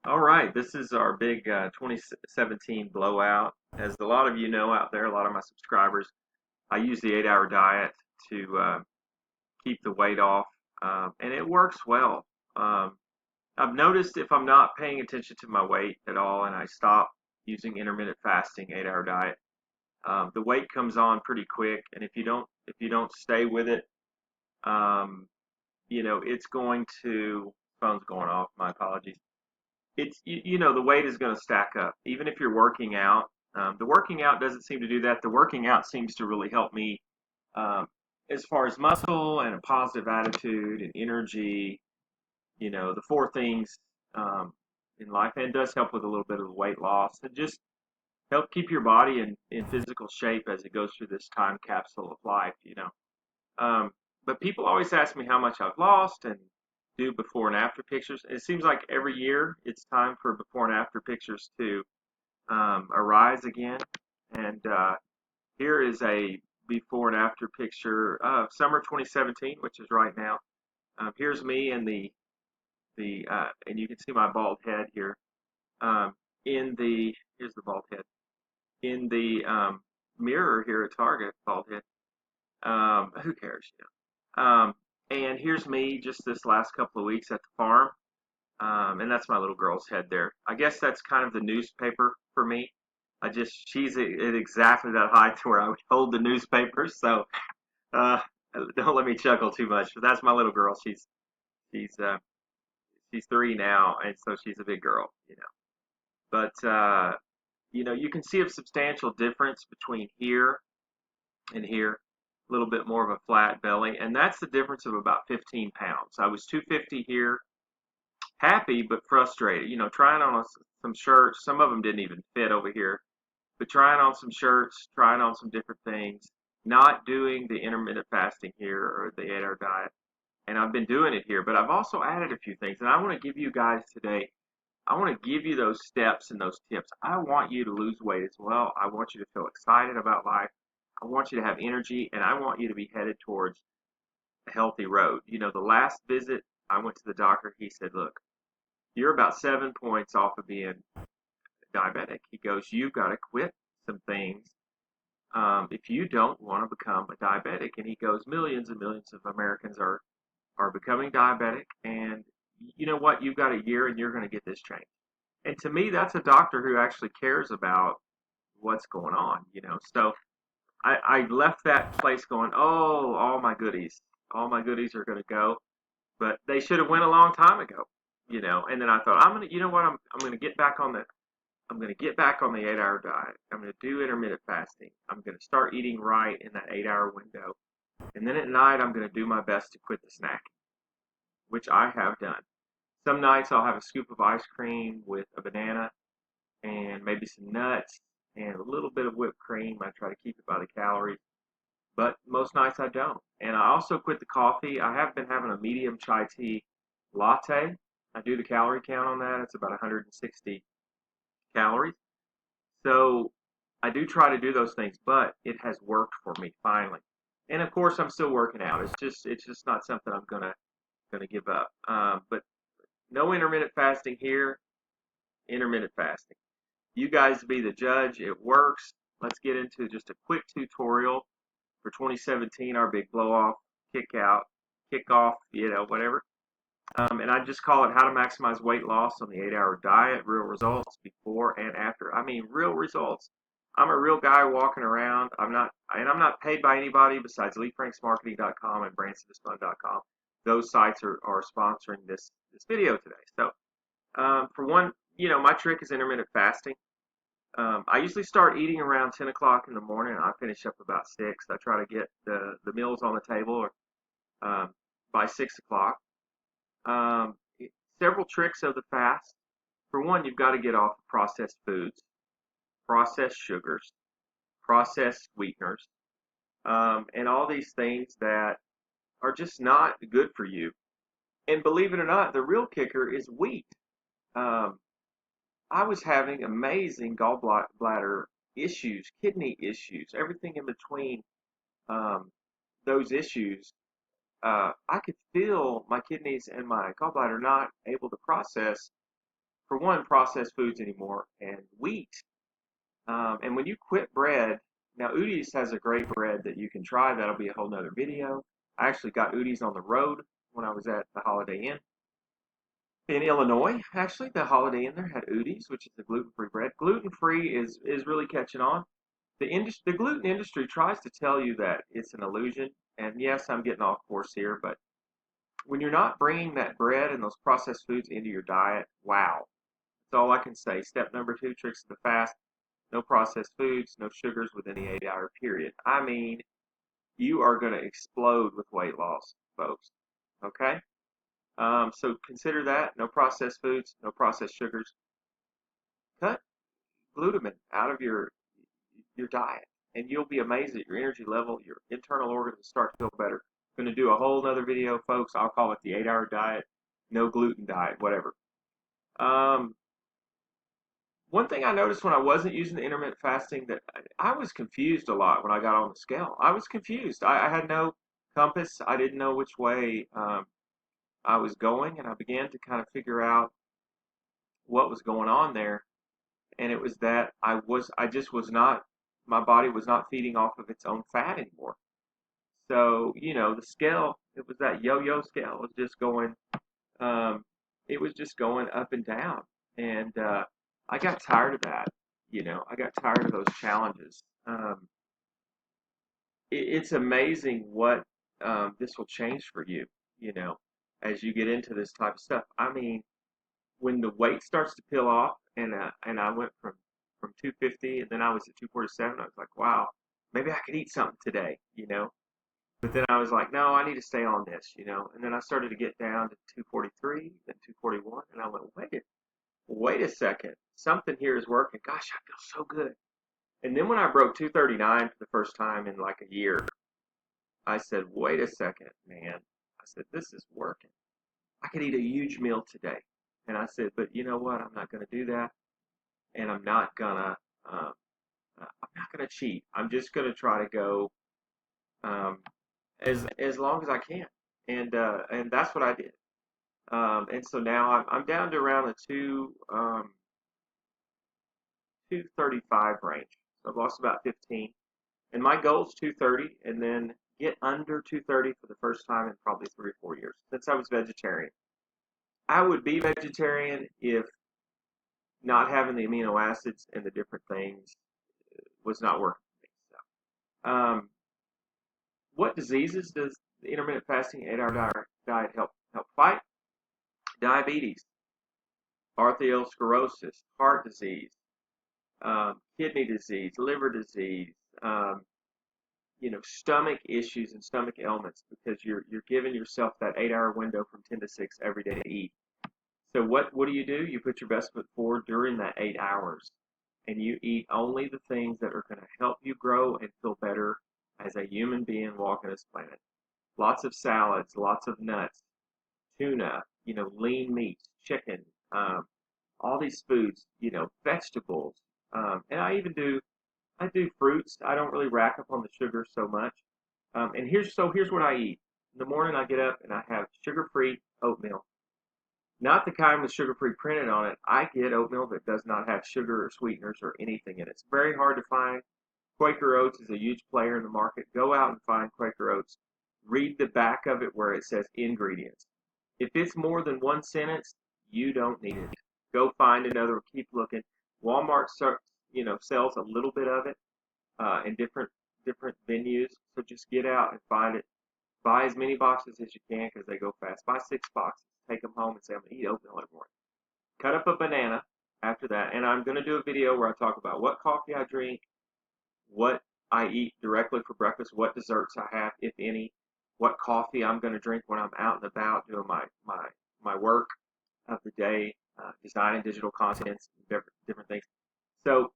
All right, this is our big 2017 blowout. As a lot of you know out there, a lot of my subscribers, I use the 8-hour diet to keep the weight off, and it works well. Um, I've noticed if I'm not paying attention to my weight at all and I stop using intermittent fasting 8-hour diet, the weight comes on pretty quick. And if you don't stay with it, um, it's going to. Phone's going off. My apologies. The weight is going to stack up even if you're working out. The working out doesn't seem to do that. The working out seems to really help me um, as far as muscle and a positive attitude and energy. The four things um, in life, and does help with a little bit of weight loss and just help keep your body in physical shape as it goes through this time capsule of life. um, but people always ask me how much I've lost and do before and after pictures. It seems like every year it's time for before and after pictures to arise again. And here is a before and after picture of summer 2017, which is right now. Here's me in the and you can see my bald head here. Here's the bald head in the mirror here at Target. Bald head. Who cares? And here's me just this last couple of weeks at the farm. And that's my little girl's head there. I guess that's kind of the newspaper for me. She's at exactly that height to where I would hold the newspaper. So uh, don't let me chuckle too much. But that's my little girl. She's uh, she's 3 now, and so she's a big girl. But you can see a substantial difference between here and here. A little bit more of a flat belly, and that's the difference of about 15 pounds. I was 250 here, happy but frustrated. Trying on some shirts. Some of them didn't even fit over here, but trying on some shirts, trying on some different things, not doing the intermittent fasting here or the 8-hour diet. And I've been doing it here, but I've also added a few things. And I want to give you guys today, I want to give you those steps and those tips. I want you to lose weight as well. I want you to feel excited about life. I want you to have energy, and I want you to be headed towards a healthy road. The last visit I went to the doctor, he said, look, you're about 7 points off of being diabetic. He goes, you've got to quit some things if you don't want to become a diabetic. And he goes, millions and millions of Americans are becoming diabetic. And you know what? You've got a year and you're going to get this changed. And to me, that's a doctor who actually cares about what's going on. So I left that place going, oh, all my goodies are going to go. But they should have went a long time ago. And then I thought, you know what? I'm going to get back on the 8-hour diet. I'm going to do intermittent fasting. I'm going to start eating right in that 8-hour window. And then at night, I'm going to do my best to quit the snacking, which I have done. Some nights I'll have a scoop of ice cream with a banana and maybe some nuts and a little bit of whipped cream. I try to keep it by the calories, but most nights I don't. And I also quit the coffee. I have been having a medium chai tea latte. I do the calorie count on that. It's about 160 calories. So I do try to do those things, but it has worked for me finally. And of course, I'm still working out. It's just not something I'm gonna give up. But no intermittent fasting here. Intermittent fasting. You guys be the judge. It works. Let's get into just a quick tutorial for 2017, our big blow off, kick off, whatever. And I just call it how to maximize weight loss on the 8-hour diet, real results before and after. I mean, real results. I'm a real guy walking around. I'm not paid by anybody besides LeeFranksmarketing.com and BransonDiscipline.com. Those sites are sponsoring this video today. So, for one, my trick is intermittent fasting. I usually start eating around 10 o'clock in the morning, and I finish up about 6. I try to get the meals on the table um, by 6 o'clock. Um, Several tricks of the fast. For one, you've got to get off of processed foods, processed sugars, processed sweeteners, and all these things that are just not good for you. And believe it or not, the real kicker is wheat. Um, I was having amazing gallbladder issues, kidney issues, everything in between um, those issues. I could feel my kidneys and my gallbladder not able to process for one, processed foods anymore, and wheat. And when you quit bread, now Udi's has a great bread that you can try. That'll be a whole nother video. I actually got Udi's on the road when I was at the Holiday Inn in Illinois. Actually, the Holiday Inn there had Udi's, which is the gluten-free bread. Gluten-free is really catching on. The gluten industry tries to tell you that it's an illusion. And yes, I'm getting off course here, but when you're not bringing that bread and those processed foods into your diet, wow. That's all I can say. Step number 2, tricks of the fast. No processed foods, no sugars within the 8-hour period. I mean, you are going to explode with weight loss, folks. Okay? So consider that. No processed foods, no processed sugars. Cut glutamine out of your diet, and you'll be amazed at your energy level. Your internal organs will start to feel better. I'm going to do a whole nother video, folks. I'll call it the 8-hour diet, no gluten diet, whatever. Um, One thing I noticed when I wasn't using the intermittent fasting, that I was confused a lot when I got on the scale. I was confused. I had no compass. I didn't know which way I was going, and I began to kind of figure out what was going on there. And it was that I just was not, my body was not feeding off of its own fat anymore. So, the scale, it was that yo-yo scale. Um, it was just going up and down. And I got tired of that. I got tired of those challenges. It's amazing what this will change for you, you know, as you get into this type of stuff. I mean, when the weight starts to peel off, and I went from 250, and then I was at 247. I was like, wow, maybe I could eat something today. But then I was like, no, I need to stay on this. And then I started to get down to 243, then 241, and I went, wait a second, something here is working. Gosh, I feel so good. And then when I broke 239 for the first time in like a year, I said, wait a second, man. I said, this is working. I could eat a huge meal today. And I said, but you know what? I'm not going to do that. And uh, I'm not gonna cheat. I'm just gonna try to go um, as long as I can. And that's what I did. And so now I'm down to around the 235 range. So I've lost about 15. And my goal is 230, and then get under 230 for the first time in probably 3 or 4 years since I was vegetarian. I would be vegetarian if not having the amino acids and the different things was not working for me. So, what diseases does the intermittent fasting 8-hour diet help fight? Diabetes, arteriosclerosis, heart disease, kidney disease, liver disease, stomach issues and stomach ailments, because you're giving yourself that 8-hour window from 10 to 6 every day to eat. So what do? You put your best foot forward during that 8 hours, and you eat only the things that are going to help you grow and feel better as a human being walking this planet. Lots of salads, lots of nuts, tuna, lean meats, chicken, all these foods, vegetables, and I do fruits. I don't really rack up on the sugar so much. And here's what I eat. In the morning I get up and I have sugar-free oatmeal. Not the kind with sugar-free printed on it. I get oatmeal that does not have sugar or sweeteners or anything in it. It's very hard to find. Quaker Oats is a huge player in the market. Go out and find Quaker Oats. Read the back of it where it says ingredients. If it's more than one sentence, you don't need it. Go find another. Keep looking. Walmart, sells a little bit of it in different venues. So just get out and find it. Buy as many boxes as you can because they go fast. Buy 6 boxes. Take them home and say, I'm going to eat oatmeal every morning. Cut up a banana after that. And I'm going to do a video where I talk about what coffee I drink, what I eat directly for breakfast, what desserts I have, if any, what coffee I'm going to drink when I'm out and about doing my work of the day, designing digital contents, different things. So,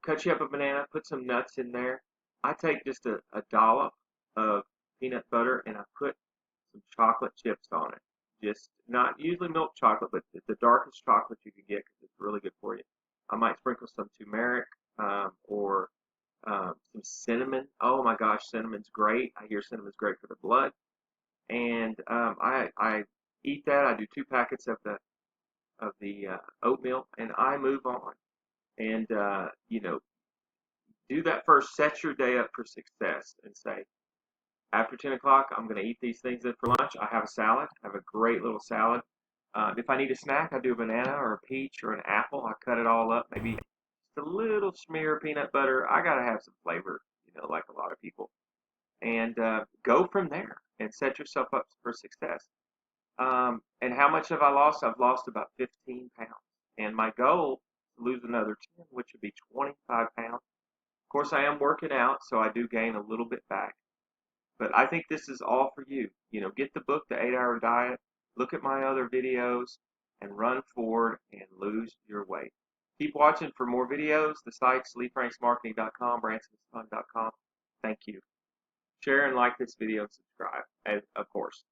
cut you up a banana, put some nuts in there. I take just a dollop of peanut butter and I put some chocolate chips on it. Just not usually milk chocolate, but the darkest chocolate you can get because it's really good for you. I might sprinkle some turmeric or some cinnamon. Oh my gosh, cinnamon's great. I hear cinnamon's great for the blood. And I eat that. I do 2 packets of the oatmeal, and I move on. And do that first. Set your day up for success, and say, after 10 o'clock, I'm going to eat these things in for lunch. I have a salad. I have a great little salad. If I need a snack, I do a banana or a peach or an apple. I cut it all up, maybe just a little smear of peanut butter. I got to have some flavor, like a lot of people. And go from there and set yourself up for success. And how much have I lost? I've lost about 15 pounds. And my goal is to lose another 10, which would be 25 pounds. Of course, I am working out, so I do gain a little bit back. But I think this is all for you. Get the book, The 8-Hour Diet, look at my other videos, and run forward and lose your weight. Keep watching for more videos. The site's LeeFranksmarketing.com, BransonSpun.com. Thank you. Share and like this video and subscribe, of course.